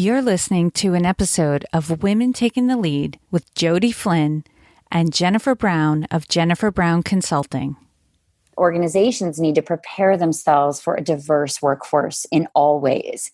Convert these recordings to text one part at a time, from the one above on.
You're listening to an episode of Women Taking the Lead with Jody Flynn and Jennifer Brown of Jennifer Brown Consulting. Organizations need to prepare themselves for a diverse workforce in all ways.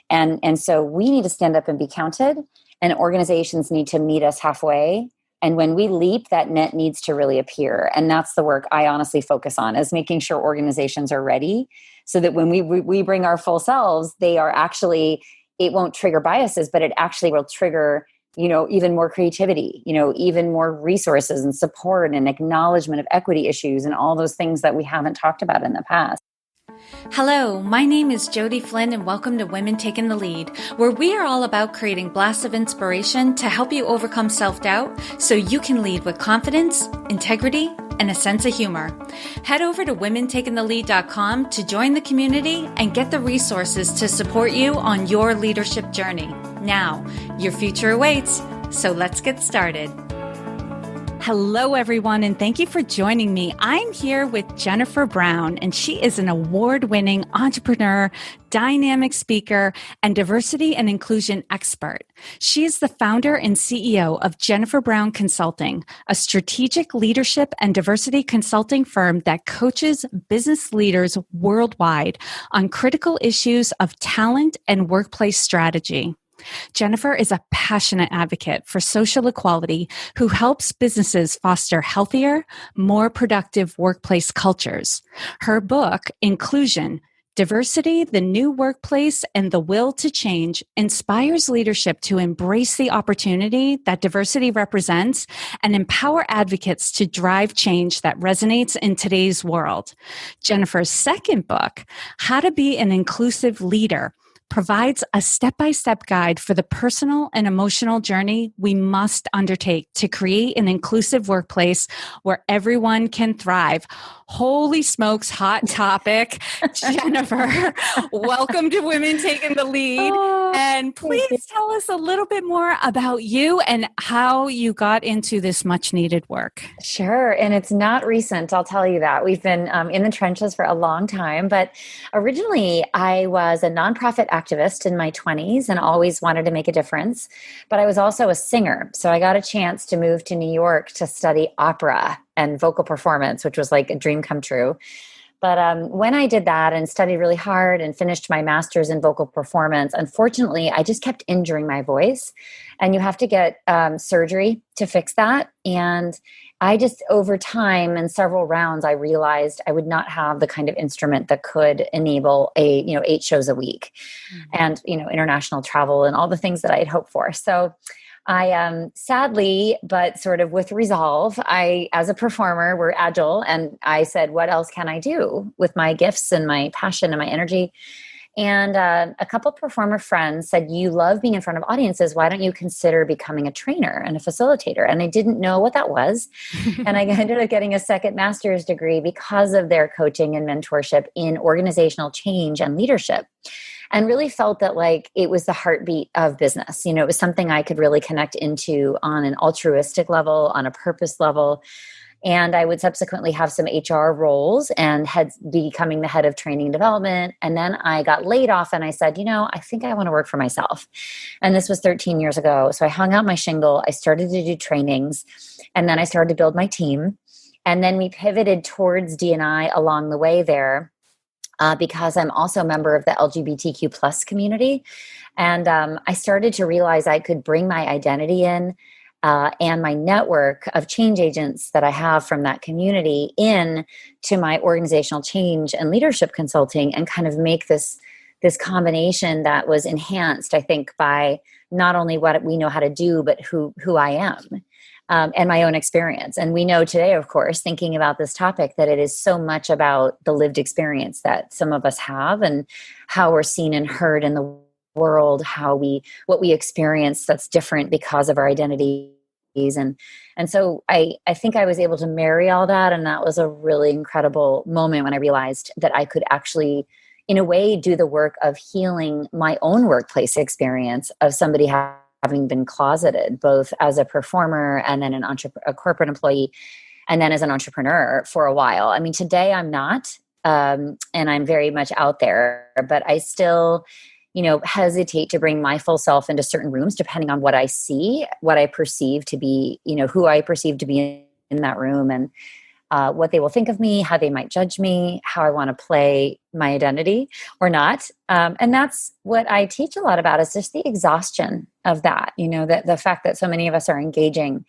And so we need to stand up and be counted, and organizations need to meet us halfway. And when we leap, that net needs to really appear. And that's the work I honestly focus on, is making sure organizations are ready so that when we bring our full selves, they are actually, it won't trigger biases, but it actually will trigger, even more creativity, even more resources and support and acknowledgement of equity issues and all those things that we haven't talked about in the past. Hello, my name is Jody Flynn and welcome to Women Taking the Lead, where we are all about creating blasts of inspiration to help you overcome self-doubt so you can lead with confidence, integrity, and a sense of humor. Head over to womentakingthelead.com to join the community and get the resources to support you on your leadership journey. Now, your future awaits, so let's get started. Hello, everyone, and thank you for joining me. I'm here with Jennifer Brown, and she is an award-winning entrepreneur, dynamic speaker, and diversity and inclusion expert. She is the founder and CEO of Jennifer Brown Consulting, a strategic leadership and diversity consulting firm that coaches business leaders worldwide on critical issues of talent and workplace strategy. Jennifer is a passionate advocate for social equality who helps businesses foster healthier, more productive workplace cultures. Her book, Inclusion: Diversity, the New Workplace, and the Will to Change, inspires leadership to embrace the opportunity that diversity represents and empower advocates to drive change that resonates in today's world. Jennifer's second book, How to Be an Inclusive Leader, provides a step-by-step guide for the personal and emotional journey we must undertake to create an inclusive workplace where everyone can thrive. Holy smokes, hot topic. Jennifer, welcome to Women Taking the Lead. And please tell us a little bit more about you and how you got into this much-needed work. Sure. And it's not recent, I'll tell you that. We've been in the trenches for a long time. But originally, I was a nonprofit activist in my 20s and always wanted to make a difference. But I was also a singer. So I got a chance to move to New York to study opera and vocal performance, which was like a dream come true. But when I did that and studied really hard and finished my master's in vocal performance, unfortunately, I just kept injuring my voice. And you have to get surgery to fix that. And I just, over time and several rounds, I realized I would not have the kind of instrument that could enable 8 shows a week and, international travel and all the things that I had hoped for. So I sadly, but sort of with resolve, as a performer, we're agile. And I said, what else can I do with my gifts and my passion and my energy? And a couple of performer friends said, you love being in front of audiences. Why don't you consider becoming a trainer and a facilitator? And I didn't know what that was. And I ended up getting a second master's degree because of their coaching and mentorship in organizational change and leadership. And really felt that it was the heartbeat of business. It was something I could really connect into on an altruistic level, on a purpose level. And I would subsequently have some HR roles and becoming the head of training and development. And then I got laid off and I said, I think I want to work for myself. And this was 13 years ago. So I hung out my shingle. I started to do trainings. And then I started to build my team. And then we pivoted towards D&I along the way there. Because I'm also a member of the LGBTQ plus community. And I started to realize I could bring my identity in and my network of change agents that I have from that community in to my organizational change and leadership consulting and kind of make this combination that was enhanced, I think, by not only what we know how to do, but who I am. And my own experience. And we know today, of course, thinking about this topic, that it is so much about the lived experience that some of us have and how we're seen and heard in the world, what we experience that's different because of our identities. And so I think I was able to marry all that. And that was a really incredible moment when I realized that I could actually, in a way, do the work of healing my own workplace experience of somebody having been closeted, both as a performer and then a corporate employee, and then as an entrepreneur for a while. I mean, today I'm not, and I'm very much out there, but I still, hesitate to bring my full self into certain rooms depending on what I see, what I perceive to be, who I perceive to be in that room, and what they will think of me, how they might judge me, how I want to play my identity or not. And that's what I teach a lot about, is just the exhaustion of that, that the fact that so many of us are engaging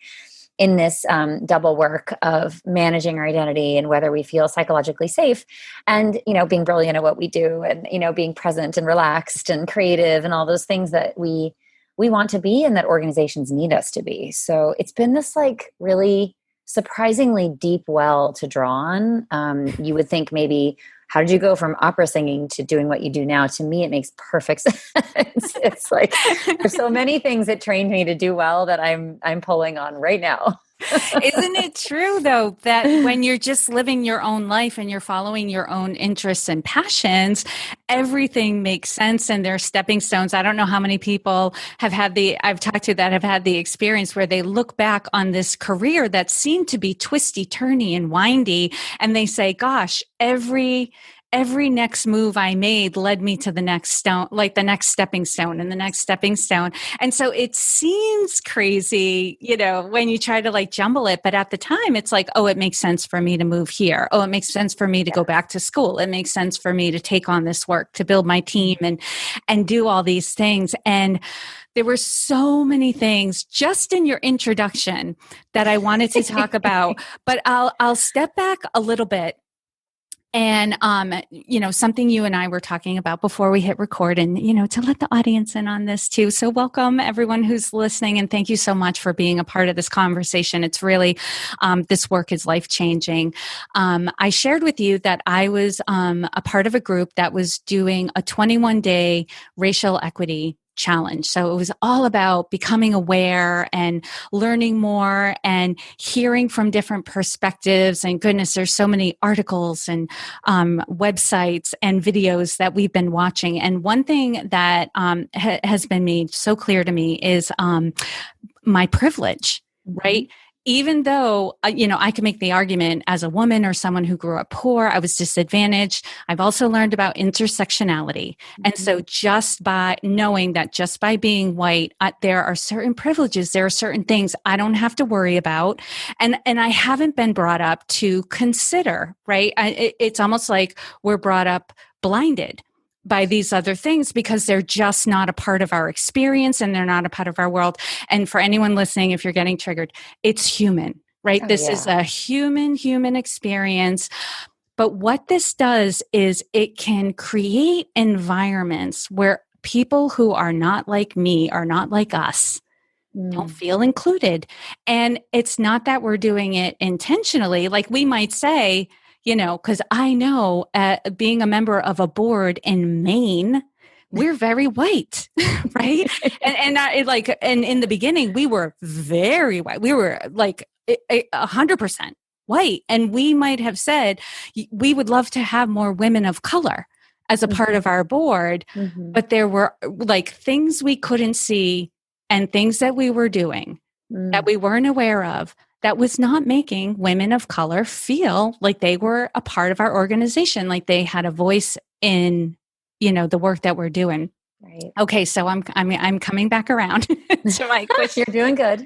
in this double work of managing our identity and whether we feel psychologically safe and, being brilliant at what we do and, being present and relaxed and creative and all those things that we want to be and that organizations need us to be. So it's been this like really surprisingly deep well to draw on. You would think maybe, how did you go from opera singing to doing what you do now? To me, it makes perfect sense. It's like there's so many things that trained me to do well that I'm pulling on right now. Isn't it true, though, that when you're just living your own life and you're following your own interests and passions, everything makes sense and there are stepping stones. I don't know how many people I've talked to that have had the experience where they look back on this career that seemed to be twisty, turny, and windy, and they say, gosh, every next move I made led me to the next stone, like the next stepping stone and the next stepping stone. And so it seems crazy, when you try to like jumble it. But at the time, it's like, oh, it makes sense for me to move here. Oh, it makes sense for me to go back to school. It makes sense for me to take on this work, to build my team and do all these things. And there were so many things just in your introduction that I wanted to talk about, but I'll step back a little bit. And, something you and I were talking about before we hit record and, to let the audience in on this too. So welcome everyone who's listening. And thank you so much for being a part of this conversation. It's really, this work is life-changing. I shared with you that I was a part of a group that was doing a 21-day racial equity challenge. So it was all about becoming aware and learning more and hearing from different perspectives. And goodness, there's so many articles and websites and videos that we've been watching. And one thing that has been made so clear to me is my privilege, right? Even though, I can make the argument as a woman or someone who grew up poor, I was disadvantaged. I've also learned about intersectionality. And so just by knowing that just by being white, there are certain privileges, there are certain things I don't have to worry about. And I haven't been brought up to consider, right? It's almost like we're brought up blinded by these other things because they're just not a part of our experience and they're not a part of our world. And for anyone listening, if you're getting triggered, it's human, right? This is a human experience. But what this does is it can create environments where people who are not like me, are not like us, don't feel included. And it's not that we're doing it intentionally. Like we might say, because I know being a member of a board in Maine, we're very white, right? and in the beginning, we were very white. We were like 100% white. And we might have said, we would love to have more women of color as a part of our board. But there were like things we couldn't see and things that we were doing that we weren't aware of that was not making women of color feel like they were a part of our organization, like they had a voice in, the work that we're doing. Right. Okay, so I'm coming back around to my question. You're doing good.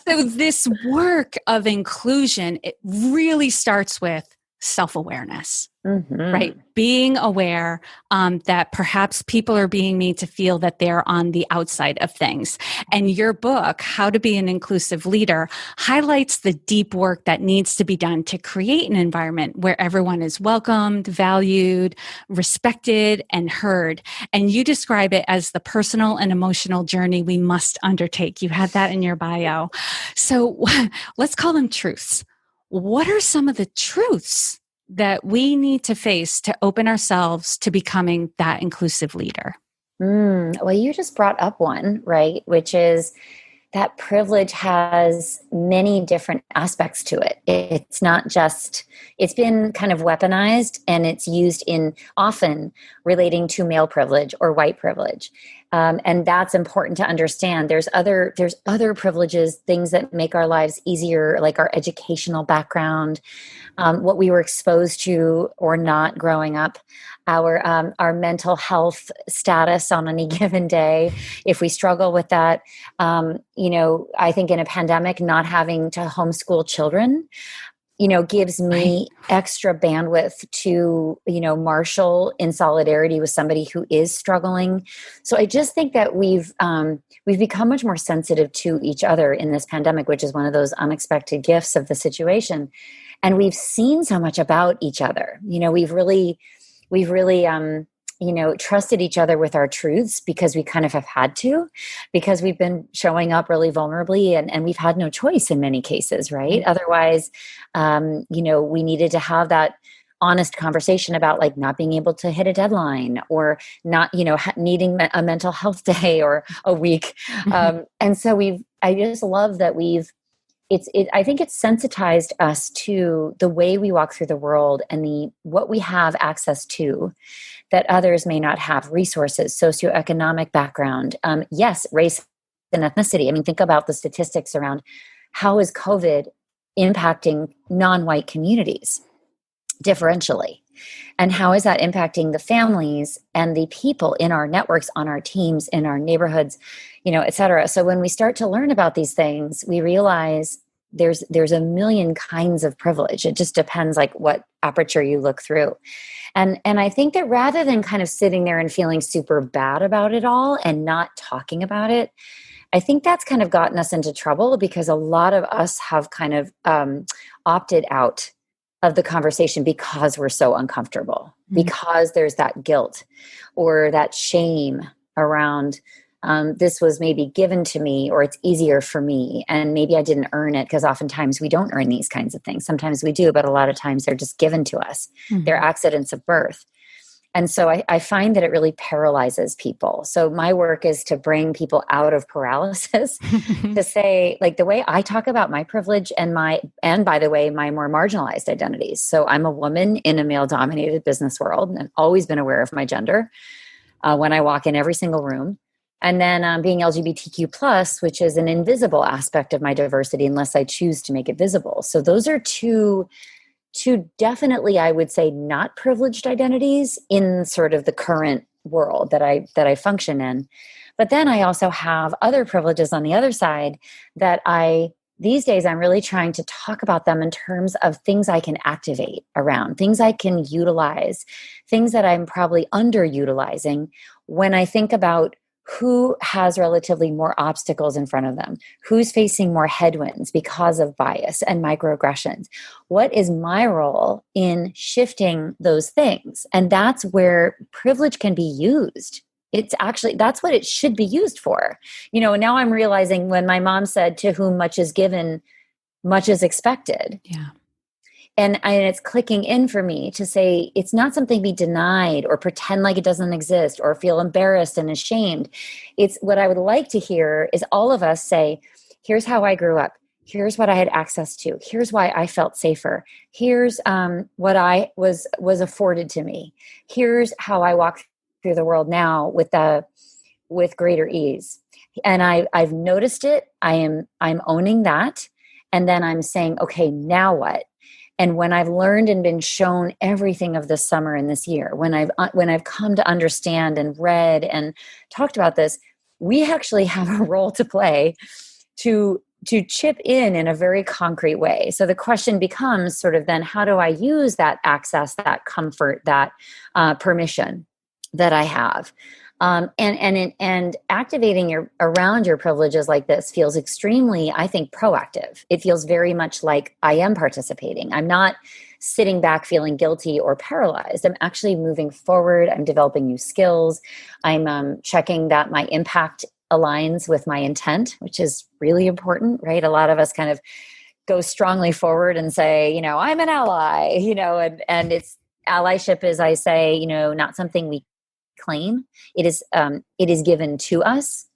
So this work of inclusion, it really starts with self-awareness, right? Being aware that perhaps people are being made to feel that they're on the outside of things. And your book, How to Be an Inclusive Leader, highlights the deep work that needs to be done to create an environment where everyone is welcomed, valued, respected, and heard. And you describe it as the personal and emotional journey we must undertake. You had that in your bio. So let's call them truths. What are some of the truths that we need to face to open ourselves to becoming that inclusive leader? Well, you just brought up one, right? Which is that privilege has many different aspects to it. It's not just, it's been kind of weaponized and it's used in often relating to male privilege or white privilege. And that's important to understand. There's other privileges, things that make our lives easier, like our educational background, what we were exposed to or not growing up, our mental health status on any given day. If we struggle with that, I think in a pandemic, not having to homeschool children, gives me extra bandwidth to, marshal in solidarity with somebody who is struggling. So I just think that we've become much more sensitive to each other in this pandemic, which is one of those unexpected gifts of the situation. And we've seen so much about each other. We've really trusted each other with our truths because we kind of have had to, because we've been showing up really vulnerably and we've had no choice in many cases, right? Mm-hmm. Otherwise, we needed to have that honest conversation about like not being able to hit a deadline or not, needing a mental health day or a week. And so I just love that I think it's sensitized us to the way we walk through the world and what we have access to that others may not have: resources, socioeconomic background, yes, race and ethnicity. I mean, think about the statistics around how is COVID impacting non-white communities differentially, and how is that impacting the families and the people in our networks, on our teams, in our neighborhoods, et cetera. So when we start to learn about these things, we realize there's a million kinds of privilege. It just depends like what aperture you look through. And I think that rather than kind of sitting there and feeling super bad about it all and not talking about it, I think that's kind of gotten us into trouble because a lot of us have kind of opted out of the conversation because we're so uncomfortable, because there's that guilt or that shame around this was maybe given to me, or it's easier for me, and maybe I didn't earn it, because oftentimes we don't earn these kinds of things. Sometimes we do, but a lot of times they're just given to us. Mm-hmm. They're accidents of birth. And so I find that it really paralyzes people. So my work is to bring people out of paralysis, to say, like, the way I talk about my privilege and by the way, my more marginalized identities. So I'm a woman in a male-dominated business world, and I've always been aware of my gender when I walk in every single room. And then being LGBTQ plus, which is an invisible aspect of my diversity unless I choose to make it visible. So those are two definitely, I would say, not privileged identities in sort of the current world that I function in. But then I also have other privileges on the other side that these days I'm really trying to talk about them in terms of things I can activate around, things I can utilize, things that I'm probably underutilizing when I think about who has relatively more obstacles in front of them, who's facing more headwinds because of bias and microaggressions. What is my role in shifting those things? And that's where privilege can be used. That's what it should be used for. Now I'm realizing when my mom said, "To whom much is given, much is expected." Yeah. And it's clicking in for me to say it's not something be denied or pretend like it doesn't exist or feel embarrassed and ashamed. It's what I would like to hear is all of us say, here's how I grew up. Here's what I had access to. Here's why I felt safer. Here's what I was afforded to me. Here's how I walk through the world now with greater ease. And I've noticed it. I'm owning that. And then I'm saying, okay, now what? And when I've learned and been shown everything of this summer and this year, when I've come to understand and read and talked about this, we actually have a role to play to chip in a very concrete way. So the question becomes sort of then, how do I use that access, that comfort, that permission that I have? And activating around your privileges like this feels extremely, I think, proactive. It feels very much like I am participating. I'm not sitting back feeling guilty or paralyzed. I'm actually moving forward. I'm developing new skills. I'm checking that my impact aligns with my intent, which is really important, right? A lot of us kind of go strongly forward and say, I'm an ally, and it's allyship is, I say, not something we claim. It is given to us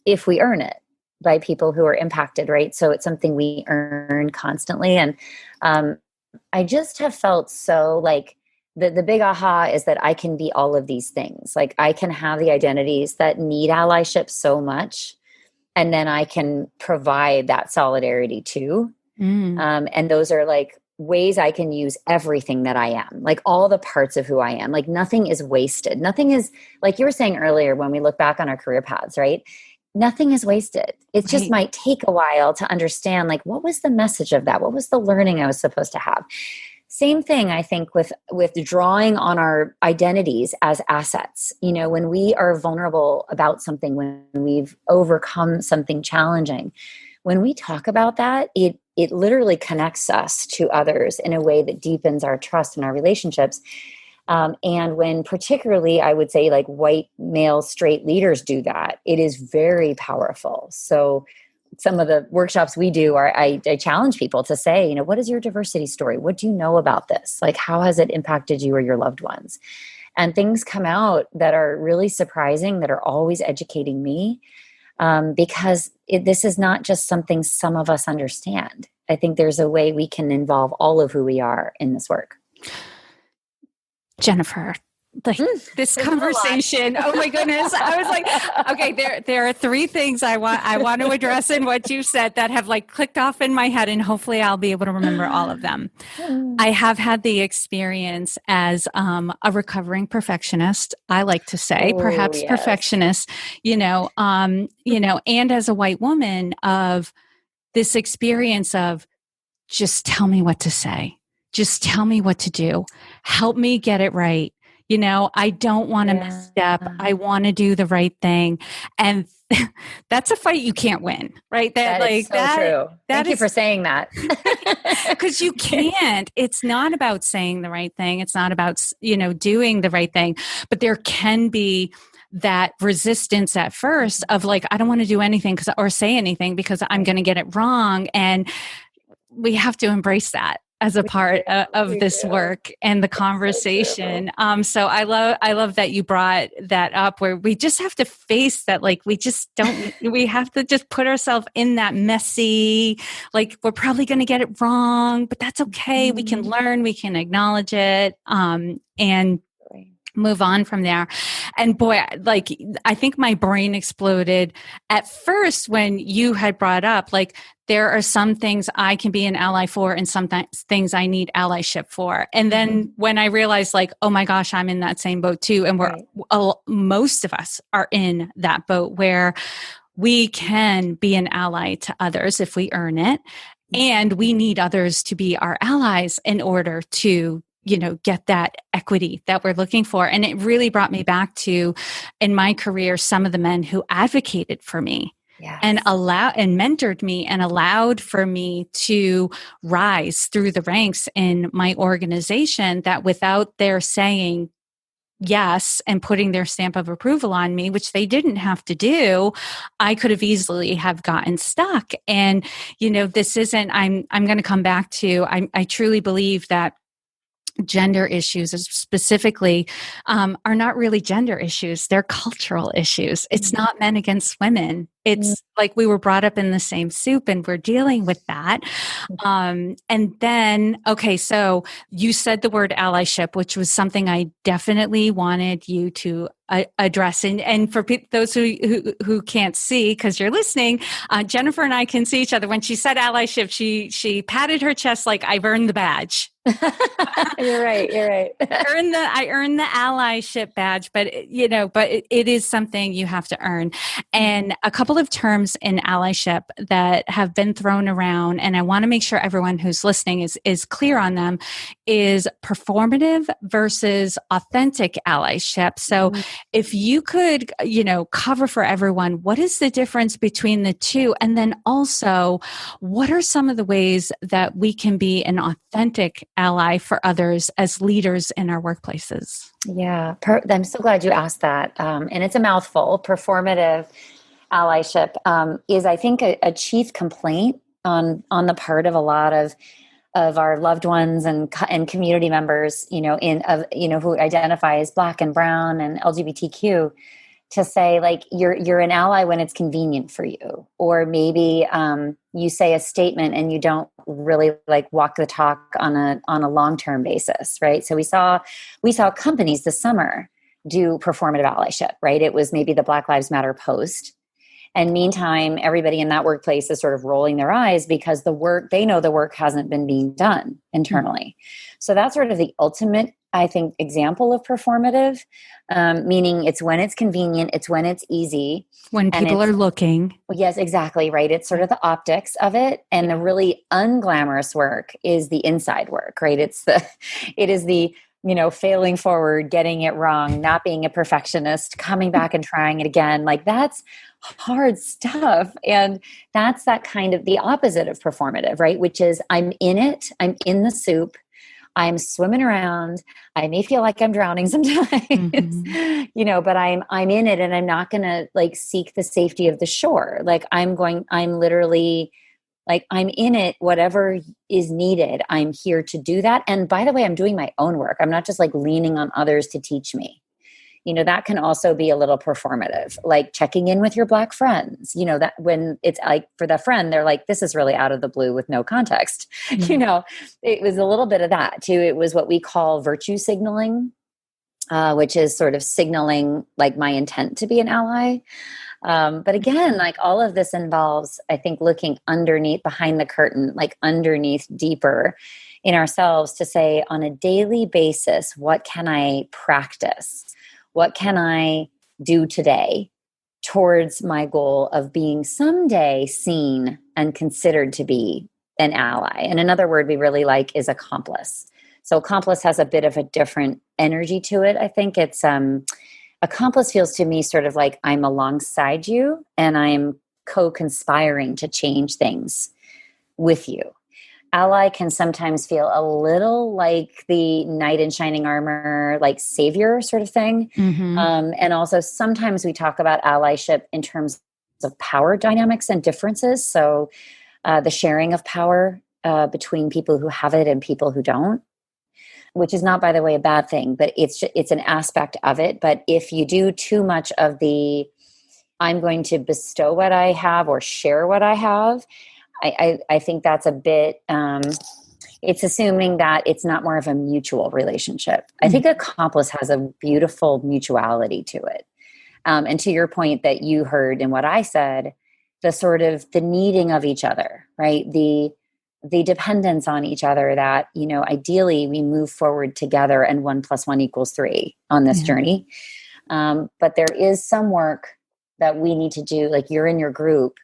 if we earn it by people who are impacted, right? So it's something we earn constantly. And I just have felt so like the big aha is that I can be all of these things. Like I can have the identities that need allyship so much, and then I can provide that solidarity too. And those are like ways I can use everything that I am, like all the parts of who I am. Like nothing is wasted. Nothing is, like you were saying earlier when we look back on our career paths, right? Nothing is wasted. It just might take a while to understand, like, what was the message of that? What was the learning I was supposed to have? Same thing, I think, with drawing on our identities as assets. You know, when we are vulnerable about something, when we've overcome something challenging, when we talk about that, it literally connects us to others in a way that deepens our trust in our relationships. And when particularly, I would say, like white male straight leaders do that, it is very powerful. So some of the workshops we do are, I challenge people to say, you know, what is your diversity story? What do you know about this? Like, how has it impacted you or your loved ones? And things come out that are really surprising, that are always educating me, because this is not just something some of us understand. I think there's a way we can involve all of who we are in this work. Jennifer, like this conversation. Oh my goodness. I was like, okay, there are three things I want to address in what you said that have like clicked off in my head, and hopefully I'll be able to remember all of them. I have had the experience as a recovering perfectionist, I like to say, perhaps perfectionist, and as a white woman, of this experience of just tell me what to say. Just tell me what to do. Help me get it right. You know, I don't want to misstep. I want to do the right thing. And that's a fight you can't win, right? That is so true. Thank you for saying that. Because you can't. It's not about saying the right thing. It's not about, doing the right thing. But there can be that resistance at first of like, I don't want to do anything or say anything because I'm going to get it wrong. And we have to embrace that as a part of this work and the conversation. So I love that you brought that up, where we just have to face that, like, we have to just put ourselves in that messy, like, we're probably going to get it wrong, but that's okay. We can learn, we can acknowledge it, and move on from there. And boy, like, I think my brain exploded at first when you had brought up, like, there are some things I can be an ally for and some things I need allyship for. And then when I realized, like, oh my gosh, I'm in that same boat too. And most of us are in that boat where we can be an ally to others if we earn it. And we need others to be our allies in order to get that equity that we're looking for. And it really brought me back to, in my career, some of the men who advocated for me and mentored me and allowed for me to rise through the ranks in my organization, that without their saying yes and putting their stamp of approval on me, which they didn't have to do, I could have easily have gotten stuck. And, this isn't, I'm going to come back to, I truly believe that gender issues specifically are not really gender issues. They're cultural issues. It's not men against women. It's like we were brought up in the same soup and we're dealing with that. And then, okay, so you said the word allyship, which was something I definitely wanted you to address. And for those who can't see, because you're listening, Jennifer and I can see each other. When she said allyship, she patted her chest like, I've earned the badge. You're right. I earned the allyship badge, but it is something you have to earn. And a couple of terms in allyship that have been thrown around, and I want to make sure everyone who's listening is clear on them, is performative versus authentic allyship. So if you could, cover for everyone, what is the difference between the two? And then also, what are some of the ways that we can be an authentic ally for others as leaders in our workplaces? Yeah, I'm so glad you asked that. And it's a mouthful. Performative allyship is, I think, a chief complaint on the part of a lot of our loved ones and community members, who identify as Black and Brown and LGBTQ, to say, like, you're an ally when it's convenient for you, or maybe you say a statement and you don't really like walk the talk on a long-term basis, right? So we saw companies this summer do performative allyship, right? It was maybe the Black Lives Matter post. And meantime, everybody in that workplace is sort of rolling their eyes because they know the work hasn't been being done internally. So that's sort of the ultimate, I think, example of performative, meaning it's when it's convenient, it's when it's easy. When people are looking. Yes, exactly, right. It's sort of the optics of it. And the really unglamorous work is the inside work, right? It is the, failing forward, getting it wrong, not being a perfectionist, coming back and trying it again. Like that's hard stuff. And that's that kind of the opposite of performative, right? Which is I'm in it, I'm in the soup, I'm swimming around. I may feel like I'm drowning sometimes, but I'm in it and I'm not going to like seek the safety of the shore. Like I'm literally like I'm in it, whatever is needed. I'm here to do that. And by the way, I'm doing my own work. I'm not just like leaning on others to teach me. That can also be a little performative, like checking in with your Black friends, that when it's like for the friend, they're like, this is really out of the blue with no context. It was a little bit of that too. It was what we call virtue signaling, which is sort of signaling like my intent to be an ally. But again, like all of this involves, I think, looking underneath, behind the curtain, like underneath deeper in ourselves to say on a daily basis, what can I practice? What can I do today towards my goal of being someday seen and considered to be an ally? And another word we really like is accomplice. So accomplice has a bit of a different energy to it. I think it's accomplice feels to me sort of like I'm alongside you and I'm co-conspiring to change things with you. Ally can sometimes feel a little like the knight in shining armor, like savior sort of thing. And also sometimes we talk about allyship in terms of power dynamics and differences. So the sharing of power between people who have it and people who don't, which is not, by the way, a bad thing, but it's an aspect of it. But if you do too much of the, I'm going to bestow what I have or share what I have, I think that's a bit, it's assuming that it's not more of a mutual relationship. I think accomplice has a beautiful mutuality to it. And to your point that you heard in what I said, the sort of the needing of each other, right? The dependence on each other that, ideally we move forward together and 1 + 1 = 3 on this journey. But there is some work that we need to do, like you're in your group.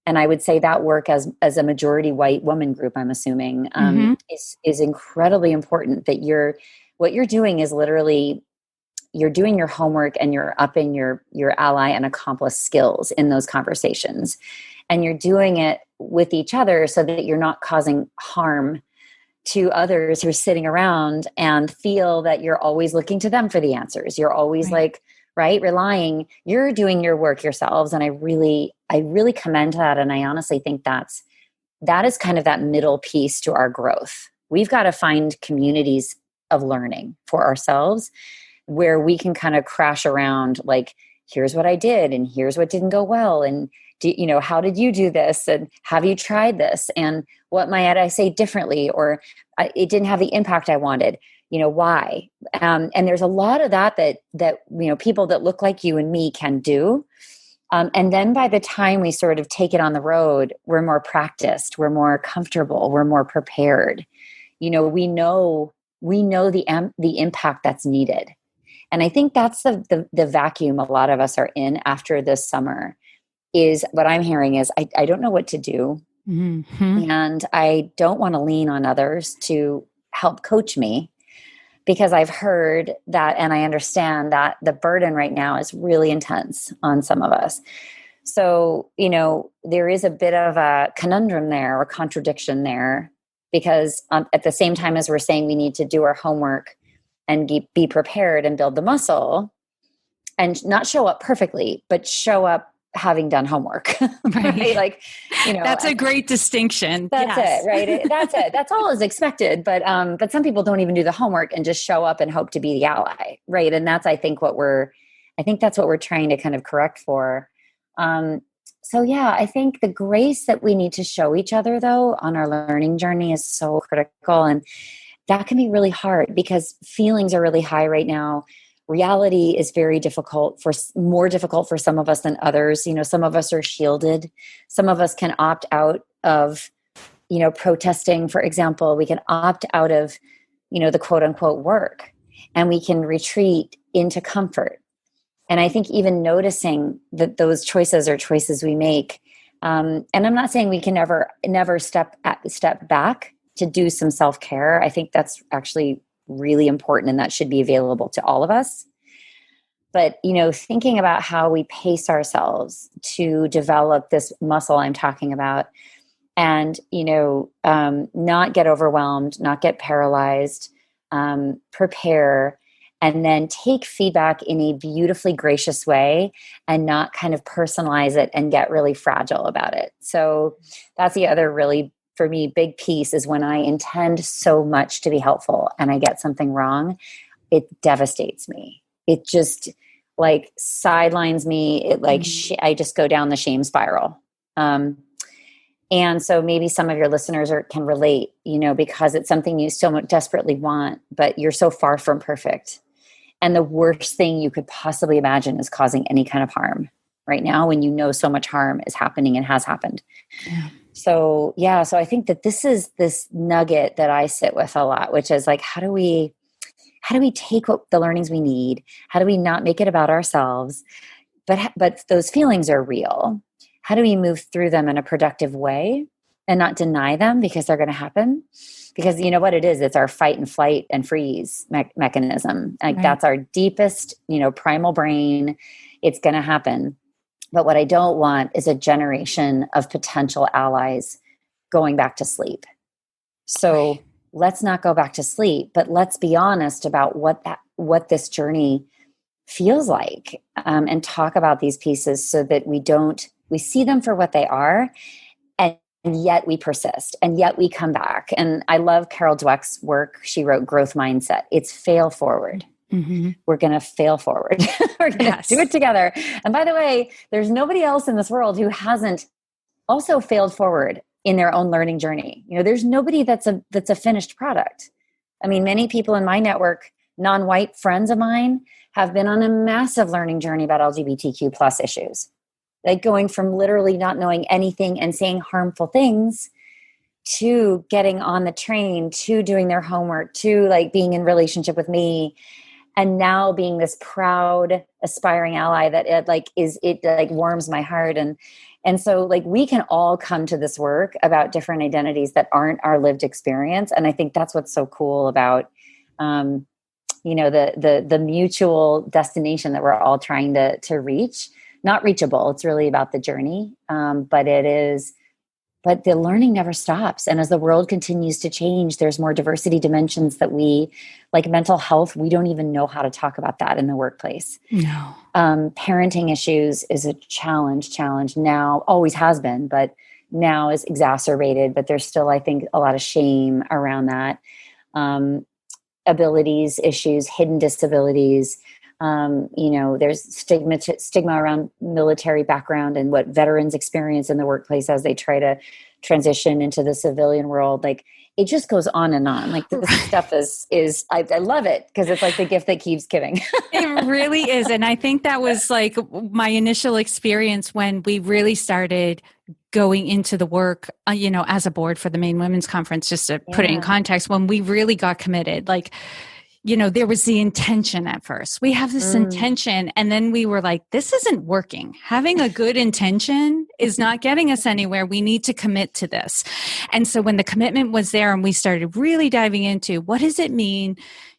And I would say that work as a majority white woman group, I'm assuming, is incredibly important. That what you're doing is literally you're doing your homework and you're upping your ally and accomplice skills in those conversations. And you're doing it with each other so that you're not causing harm to others who are sitting around and feel that you're always looking to them for the answers. You're always relying, you're doing your work yourselves. And I really commend that. And I honestly think that is kind of that middle piece to our growth. We've got to find communities of learning for ourselves where we can kind of crash around like, here's what I did and here's what didn't go well. And how did you do this? And have you tried this? And what might I say differently? Or it didn't have the impact I wanted. Why? And there's a lot of that people that look like you and me can do. And then by the time we sort of take it on the road, we're more practiced, we're more comfortable, we're more prepared. We know the impact that's needed. And I think that's the vacuum a lot of us are in after this summer. Is what I'm hearing is I don't know what to do. And I don't want to lean on others to help coach me, because I've heard that, and I understand that the burden right now is really intense on some of us. So, there is a bit of a conundrum there or contradiction there, because at the same time as we're saying we need to do our homework and be prepared and build the muscle and not show up perfectly, but show up having done homework. Right? Like, that's a great distinction. That's it, right? That's it. That's all is expected. But some people don't even do the homework and just show up and hope to be the ally. Right. And that's, I think that's what we're trying to kind of correct for. So yeah, I think the grace that we need to show each other though on our learning journey is so critical. And that can be really hard because feelings are really high right now. Reality is very difficult for more difficult for some of us than others. You know, some of us are shielded. Some of us can opt out of, protesting, for example. We can opt out of, the quote unquote work, and we can retreat into comfort. And I think even noticing that those choices are choices we make. And I'm not saying we can never step back to do some self-care. I think that's actually really important, and that should be available to all of us. But, thinking about how we pace ourselves to develop this muscle I'm talking about, and, not get overwhelmed, not get paralyzed, prepare, and then take feedback in a beautifully gracious way and not kind of personalize it and get really fragile about it. So that's the other really, for me, big piece is when I intend so much to be helpful and I get something wrong, it devastates me. It just like sidelines me. It like, I just go down the shame spiral. And so maybe some of your listeners can relate, because it's something you so desperately want, but you're so far from perfect. And the worst thing you could possibly imagine is causing any kind of harm right now when so much harm is happening and has happened. Yeah. So I think that this is this nugget that I sit with a lot, which is like, how do we take the learnings we need? How do we not make it about ourselves? But those feelings are real. How do we move through them in a productive way and not deny them because they're going to happen? Because you know what it is? It's our fight and flight and freeze mechanism. Like right. That's our deepest, primal brain. It's going to happen. But what I don't want is a generation of potential allies going back to sleep. So right. Let's not go back to sleep, but let's be honest about what this journey feels like, and talk about these pieces so that we see them for what they are, and yet we persist, and yet we come back. And I love Carol Dweck's work. She wrote Growth Mindset. It's fail forward. Mm-hmm. We're going to fail forward. We're going to do it together. And by the way, there's nobody else in this world who hasn't also failed forward in their own learning journey. There's nobody that's a finished product. I mean, many people in my network, non-white friends of mine, have been on a massive learning journey about LGBTQ plus issues. Like going from literally not knowing anything and saying harmful things to getting on the train, to doing their homework, to like being in relationship with me, and now being this proud, aspiring ally that it warms my heart. And so like we can all come to this work about different identities that aren't our lived experience. And I think that's what's so cool about the mutual destination that we're all trying to reach. Not reachable. It's really about the journey. But the learning never stops. And as the world continues to change, there's more diversity dimensions that like mental health, we don't even know how to talk about that in the workplace. No. Parenting issues is a challenge now, always has been, but now is exacerbated. But there's still, I think, a lot of shame around that. Abilities issues, hidden disabilities. There's stigma around military background and what veterans experience in the workplace as they try to transition into the civilian world. Like it just goes on and on. Like this stuff is I love it because it's like the gift that keeps giving. It really is. And I think that was like my initial experience when we really started going into the work, as a board for the Maine Women's Conference, just to put it in context, when we really got committed, like, there was the intention at first. We have this intention, and then we were like, this isn't working. Having a good intention is not getting us anywhere. We need to commit to this. And so when the commitment was there and we started really diving into what does it mean,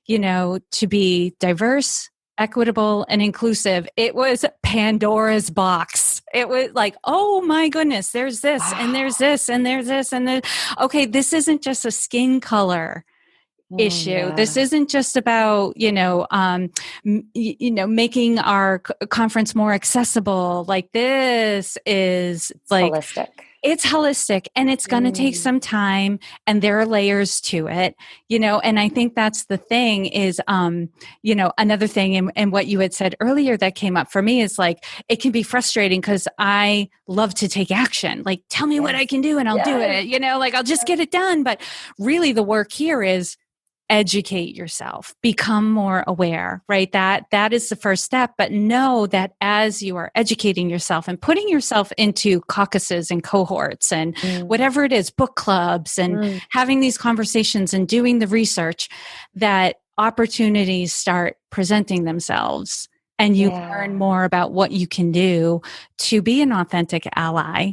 to be diverse, equitable, and inclusive, it was Pandora's box. It was like, oh my goodness, there's this, and there's this, and there's this, and there's, okay, this isn't just a skin color issue. Yeah. This isn't just about, making our conference more accessible. Like this is like holistic. It's holistic and it's going to take some time, and there are layers to it, and I think that's the thing is, another thing, and what you had said earlier that came up for me is like, it can be frustrating because I love to take action. Like, tell me what I can do and I'll do it, like I'll just get it done. But really the work here is educate yourself, become more aware, right? That is the first step. But know that as you are educating yourself and putting yourself into caucuses and cohorts and whatever it is, book clubs and having these conversations and doing the research, that opportunities start presenting themselves and you learn more about what you can do to be an authentic ally,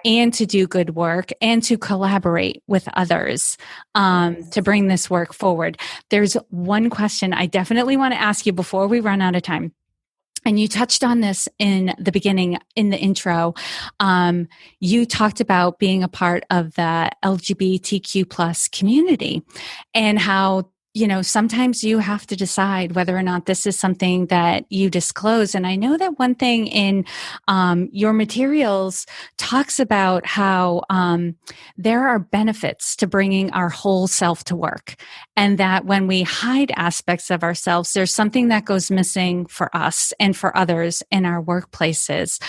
and to do good work and to collaborate with others to bring this work forward. There's one question I definitely want to ask you before we run out of time. And you touched on this in the beginning, in the intro. You talked about being a part of the LGBTQ plus community and how sometimes you have to decide whether or not this is something that you disclose. And I know that one thing in your materials talks about how there are benefits to bringing our whole self to work, and that when we hide aspects of ourselves, there's something that goes missing for us and for others in our workplaces.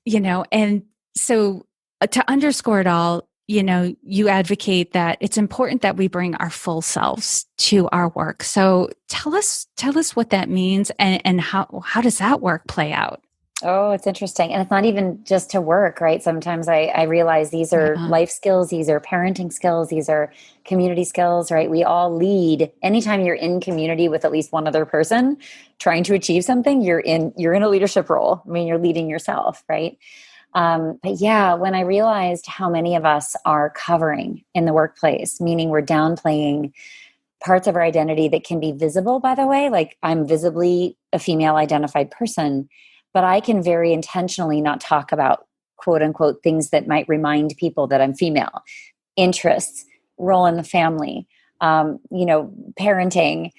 And so to underscore it all, you advocate that it's important that we bring our full selves to our work. So tell us what that means and how does that work play out? Oh, it's interesting. And it's not even just to work, right? Sometimes I realize these are life skills, these are parenting skills, these are community skills, right? We all lead. Anytime you're in community with at least one other person trying to achieve something, you're in a leadership role. I mean, you're leading yourself, right? But yeah, when I realized how many of us are covering in the workplace, meaning we're downplaying parts of our identity that can be visible, by the way, like I'm visibly a female identified person, but I can very intentionally not talk about quote unquote things that might remind people that I'm female, interests, role in the family, parenting,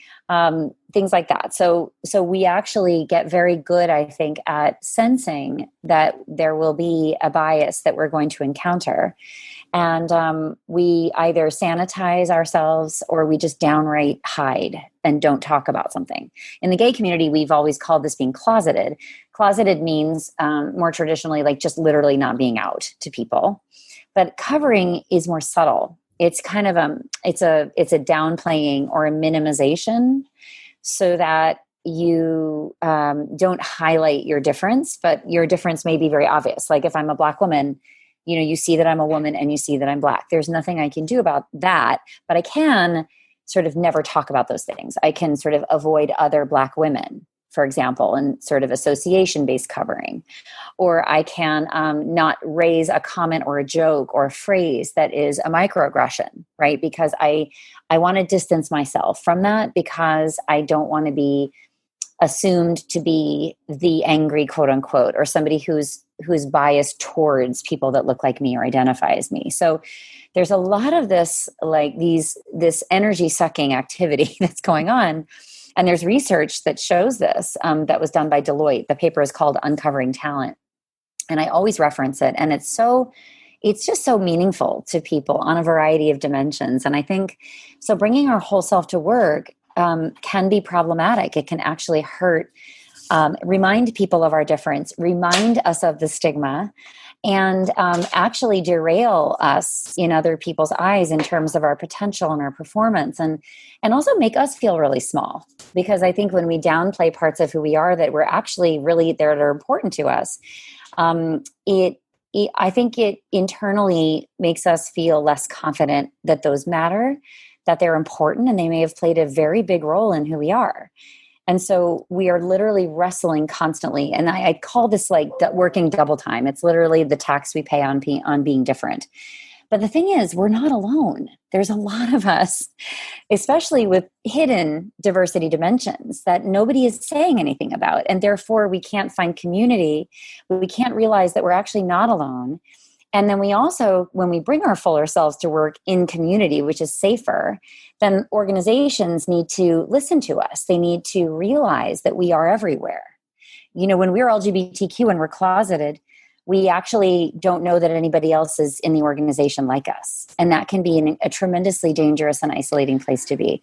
things like that. So we actually get very good, I think, at sensing that there will be a bias that we're going to encounter. And we either sanitize ourselves or we just downright hide and don't talk about something. In the gay community, we've always called this being closeted. Closeted means more traditionally like just literally not being out to people. But covering is more subtle. It's kind of it's a downplaying or a minimization so that you don't highlight your difference, but your difference may be very obvious. Like if I'm a Black woman, you see that I'm a woman and you see that I'm Black. There's nothing I can do about that, but I can sort of never talk about those things. I can sort of avoid other Black women, for example, and sort of association-based covering. Or I can not raise a comment or a joke or a phrase that is a microaggression, right? Because I want to distance myself from that because I don't want to be assumed to be the angry, quote unquote, or somebody who's biased towards people that look like me or identify as me. So there's a lot of this, like this energy sucking activity that's going on. And there's research that shows this that was done by Deloitte. The paper is called Uncovering Talent. And I always reference it. And it's just so meaningful to people on a variety of dimensions. And I think, so bringing our whole self to work can be problematic. It can actually hurt, remind people of our difference, remind us of the stigma, and actually derail us in other people's eyes in terms of our potential and our performance, and also make us feel really small. Because I think when we downplay parts of who we are that we're actually really there that are important to us, I think it internally makes us feel less confident that those matter, that they're important, and they may have played a very big role in who we are. And so we are literally wrestling constantly. And I call this like working double time. It's literally the tax we pay on being different. But the thing is, we're not alone. There's a lot of us, especially with hidden diversity dimensions that nobody is saying anything about. And therefore, we can't find community. We can't realize that we're actually not alone. And then we also, when we bring our fuller selves to work in community, which is safer, then organizations need to listen to us. They need to realize that we are everywhere. When we're LGBTQ and we're closeted, we actually don't know that anybody else is in the organization like us. And that can be a tremendously dangerous and isolating place to be.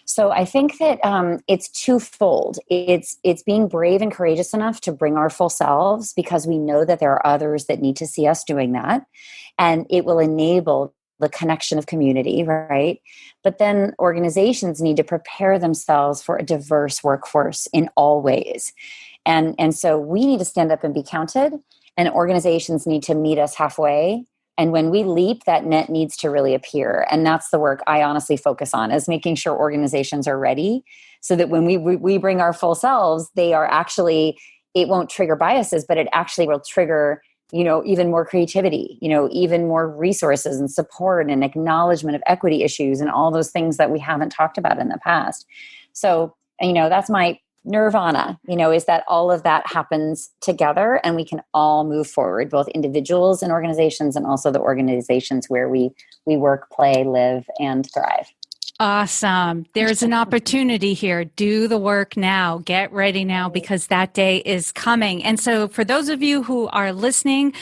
So I think that it's twofold. It's being brave and courageous enough to bring our full selves, because we know that there are others that need to see us doing that. And it will enable the connection of community, right? But then organizations need to prepare themselves for a diverse workforce in all ways. And so we need to stand up and be counted, and organizations need to meet us halfway. And when we leap, that net needs to really appear. And that's the work I honestly focus on, is making sure organizations are ready, so that when we bring our full selves, they are actually, it won't trigger biases, but it actually will trigger, even more creativity, even more resources and support and acknowledgement of equity issues and all those things that we haven't talked about in the past. So, that's my nirvana, is that all of that happens together and we can all move forward, both individuals and organizations, and also the organizations where we work, play, live, and thrive. Awesome. There's an opportunity here. Do the work now. Get ready now, because that day is coming. And so for those of you who are listening,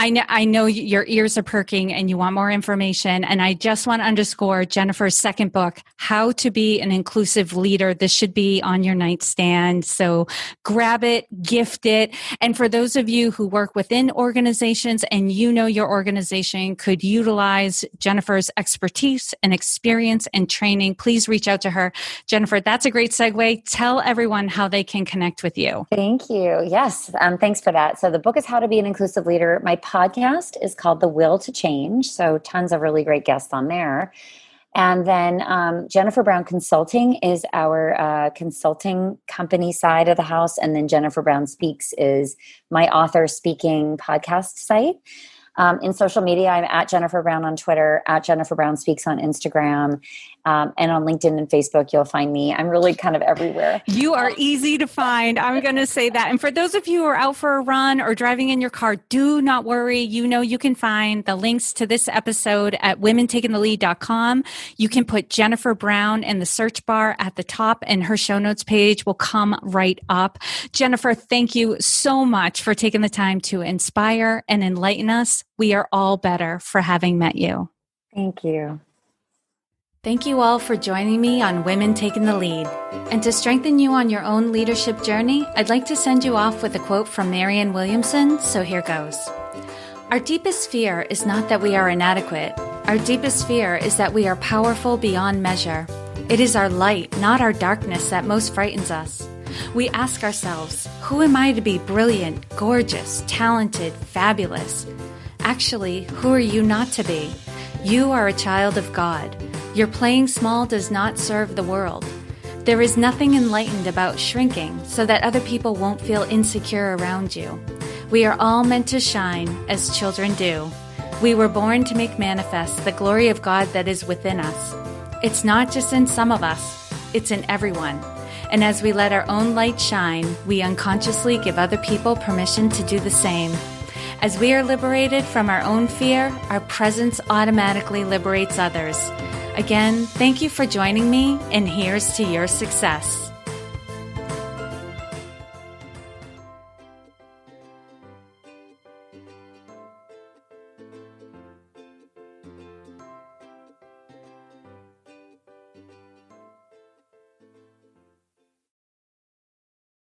I know your ears are perking and you want more information. And I just want to underscore Jennifer's second book, How to Be an Inclusive Leader. This should be on your nightstand. So grab it, gift it. And for those of you who work within organizations and your organization could utilize Jennifer's expertise and experience and training, please reach out to her. Jennifer, that's a great segue. Tell everyone how they can connect with you. Thank you. Yes. Thanks for that. So the book is How to Be an Inclusive Leader. My podcast is called The Will to Change. So tons of really great guests on there. And then Jennifer Brown Consulting is our consulting company side of the house. And then Jennifer Brown Speaks is my author speaking podcast site. In social media, I'm at Jennifer Brown on Twitter, at Jennifer Brown Speaks on Instagram, and on LinkedIn and Facebook, you'll find me. I'm really kind of everywhere. You are easy to find. I'm going to say that. And for those of you who are out for a run or driving in your car, do not worry. You can find the links to this episode at womentakingthelead.com. You can put Jennifer Brown in the search bar at the top, and her show notes page will come right up. Jennifer, thank you so much for taking the time to inspire and enlighten us. We are all better for having met you. Thank you. Thank you all for joining me on Women Taking the Lead. And to strengthen you on your own leadership journey, I'd like to send you off with a quote from Marianne Williamson, so here goes. Our deepest fear is not that we are inadequate. Our deepest fear is that we are powerful beyond measure. It is our light, not our darkness, that most frightens us. We ask ourselves, who am I to be brilliant, gorgeous, talented, fabulous? Actually, who are you not to be? You are a child of God. Your playing small does not serve the world. There is nothing enlightened about shrinking so that other people won't feel insecure around you. We are all meant to shine as children do. We were born to make manifest the glory of God that is within us. It's not just in some of us, it's in everyone. And as we let our own light shine, we unconsciously give other people permission to do the same. As we are liberated from our own fear, our presence automatically liberates others. Again, thank you for joining me, and here's to your success.